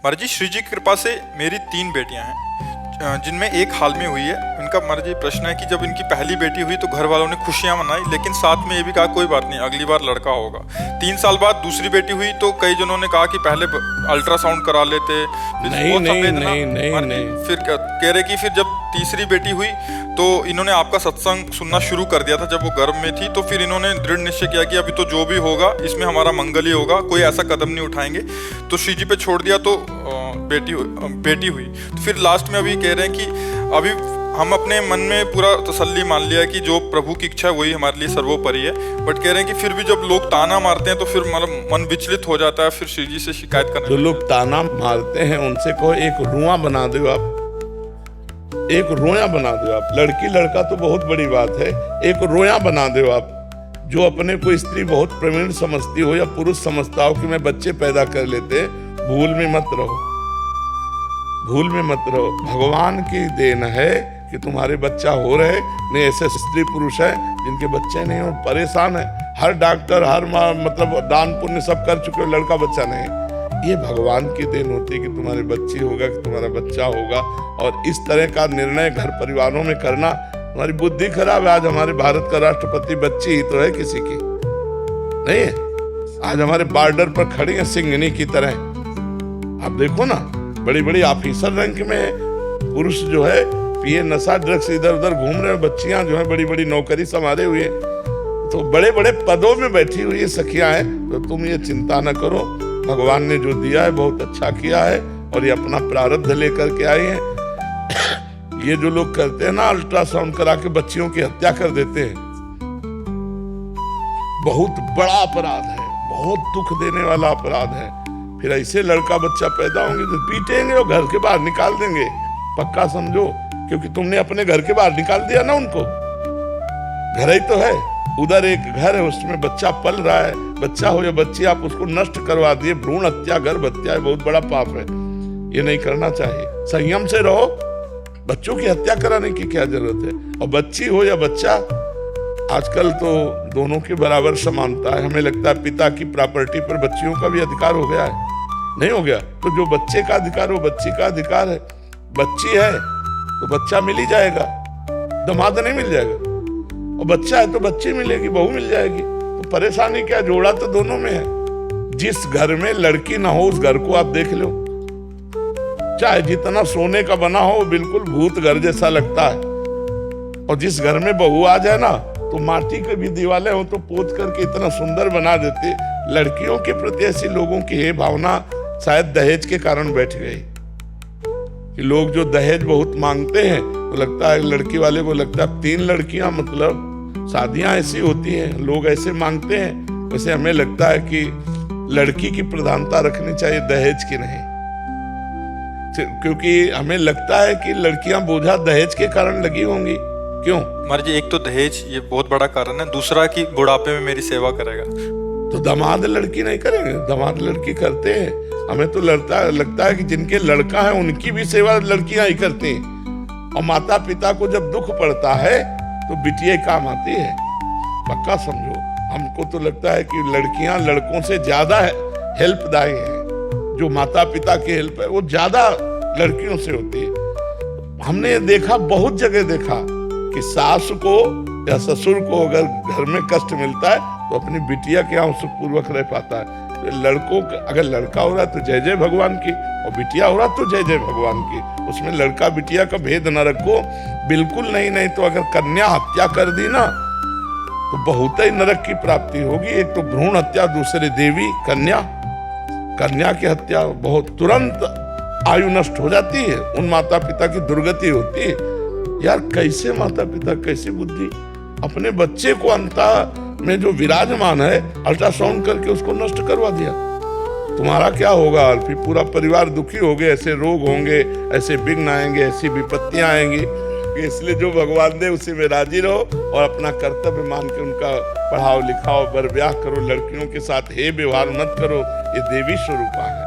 महाराज जी, श्री जी की कृपा से मेरी 3 बेटियां हैं, जिनमें एक हाल में हुई है। इनका महाराज जी प्रश्न है कि जब इनकी पहली बेटी हुई तो घर वालों ने खुशियां मनाई, लेकिन साथ में ये भी कहा कोई बात नहीं, अगली बार लड़का होगा। 3 साल बाद दूसरी बेटी हुई तो कई जनों ने कहा कि पहले अल्ट्रासाउंड करा लेते। नहीं। फिर कह रहे कि फिर जब तीसरी बेटी हुई तो इन्होंने आपका सत्संग सुनना शुरू कर दिया था जब वो गर्भ में थी। तो फिर इन्होंने दृढ़ निश्चय किया कि अभी तो जो भी होगा इसमें हमारा मंगल ही होगा, कोई ऐसा कदम नहीं उठाएंगे। तो श्री जी पे छोड़ दिया तो बेटी हुई। तो फिर लास्ट में अभी कह रहे हैं कि अभी हम अपने मन में पूरा तसल्ली मान लिया है कि जो प्रभु की इच्छा है वही हमारे लिए सर्वोपरि है। बट कह रहे हैं कि फिर भी जब लोग ताना मारते हैं तो फिर मतलब मन विचलित हो जाता है, फिर श्री जी से शिकायत करने। जो लोग ताना मारते हैं उनसे कहो एक रुआ बना दो आप, एक रोया बना दो आप। लड़की लड़का तो बहुत बड़ी बात है, एक रोया बना दो आप। जो अपने को स्त्री बहुत प्रवीण समझती हो या पुरुष समझता हो कि मैं बच्चे पैदा कर लेते, भूल में मत रहो, भूल में मत रहो। भगवान की देन है कि तुम्हारे बच्चा हो रहे। नहीं, ऐसे स्त्री पुरुष है जिनके बच्चे नहीं हो, परेशान है। हर डॉक्टर हर मतलब दान पुण्य सब कर चुके हो, लड़का बच्चा नहीं। ये भगवान की देन होती है कि तुम्हारे बच्ची होगा, कि तुम्हारा बच्चा होगा। और इस तरह का निर्णय घर परिवारों में करना, हमारी बुद्धि खराब है। आज हमारे भारत का राष्ट्रपति बच्ची ही तो है, किसी की नहीं है। आज हमारे बॉर्डर पर खड़ी है सिंघनी की तरह। आप देखो ना, बड़ी बड़ी ऑफिसर रैंक में पुरुष जो है पिए नशा ड्रग्स इधर उधर घूम रहे हैं, बच्चियां जो है बड़ी बड़ी नौकरी संभाले हुए हैं, तो बड़े बड़े पदों में बैठी हुई सखियां हैं। तो तुम ये चिंता न करो, भगवान ने जो दिया है बहुत अच्छा किया है और ये अपना प्रारब्ध लेकर के आए हैं। ये जो लोग करते हैं ना, अल्ट्रासाउंड करा के बच्चियों की हत्या कर देते हैं, बहुत बड़ा अपराध है, बहुत दुख देने वाला अपराध है। फिर ऐसे लड़का बच्चा पैदा होंगे तो पीटेंगे और घर के बाहर निकाल देंगे, पक्का समझो। क्योंकि तुमने अपने घर के बाहर निकाल दिया ना उनको। घर ही तो है, उधर एक घर है, उसमें बच्चा पल रहा है, बच्चा हो या बच्ची, आप उसको नष्ट करवा दिए। भ्रूण हत्या, गर्भ हत्या है, बहुत बड़ा पाप है, ये नहीं करना चाहिए। संयम से रहो, बच्चों की हत्या कराने की क्या जरूरत है। और बच्ची हो या बच्चा, आजकल तो दोनों के बराबर समानता है। हमें लगता है पिता की प्रॉपर्टी पर बच्चियों का भी अधिकार हो गया है, नहीं हो गया। तो जो बच्चे का अधिकार हो, बच्ची का अधिकार है। बच्ची है तो बच्चा मिल ही जाएगा, दामाद नहीं मिल जाएगा। और बच्चा है तो बच्ची मिलेगी, बहू मिल जाएगी। तो परेशानी क्या, जोड़ा तो दोनों में है। जिस घर में लड़की ना हो उस घर को आप देख लो, चाहे जितना सोने का बना हो, बिल्कुल भूत घर जैसा लगता है। और जिस घर में बहू आ जाए ना, तो माटी के भी दीवारें हो तो पोत करके इतना सुंदर बना देते। लड़कियों के प्रति ऐसी लोगों की है भावना, शायद दहेज के कारण बैठ गई। कि लोग जो दहेज बहुत मांगते हैं तो लगता है, लड़की वाले को लगता है 3 लड़कियां, मतलब शादियां ऐसी होती हैं, लोग ऐसे मांगते हैं। वैसे हमें लगता है कि लड़की की प्रधानता रखनी चाहिए, दहेज की नहीं। क्योंकि हमें लगता है कि लड़कियां बोझा दहेज के कारण लगी होंगी। क्यों महाराज जी, एक तो दहेज ये बहुत बड़ा कारण है, दूसरा कि बुढ़ापे में मेरी सेवा करेगा। तो दामाद लड़की नहीं करेंगे, दामाद लड़की करते हैं। हमें तो लगता है कि जिनके लड़का है उनकी भी सेवा लड़कियां ही करती हैं। और माता पिता को जब दुख पड़ता है तो बिटिया काम आती है, पक्का समझो। हमको तो लगता है कि लड़कियां लड़कों से ज्यादा हेल्पदायी हैं। जो माता पिता की हेल्प है वो ज्यादा लड़कियों से होती है। हमने ये देखा, बहुत जगह देखा कि सास को या ससुर को अगर घर में कष्ट मिलता है तो अपनी बिटिया के यहाँ सुखपूर्वक रह पाता है। लड़कों का अगर लड़का हो रहा है तो जय जय भगवान की, और बिटिया हो रहा तो जय जय भगवान की। उसमें लड़का बिटिया का भेद न रखो, बिल्कुल नहीं। नहीं तो अगर कन्या हत्या कर दी ना तो बहुत ही नरक की प्राप्ति होगी। एक तो भ्रूण हत्या, दूसरे देवी कन्या की हत्या, बहुत तुरंत आयु नष्ट हो जाती है, उन माता पिता की दुर्गति होती है। यार कैसे माता पिता, कैसी बुद्धि, अपने बच्चे को अंत में जो विराजमान है अल्ट्रासाउंड करके उसको नष्ट करवा दिया। तुम्हारा क्या होगा? फिर पूरा परिवार दुखी हो गए, ऐसे रोग होंगे, ऐसे विघ्न आएंगे, ऐसी विपत्तियां आएंगी। इसलिए जो भगवान दे उसी में राजी रहो और अपना कर्तव्य मान के उनका पढ़ाओ लिखाओ, बर ब्याह करो। लड़कियों के साथ हे व्यवहार मत करो, ये देवी स्वरूपा है।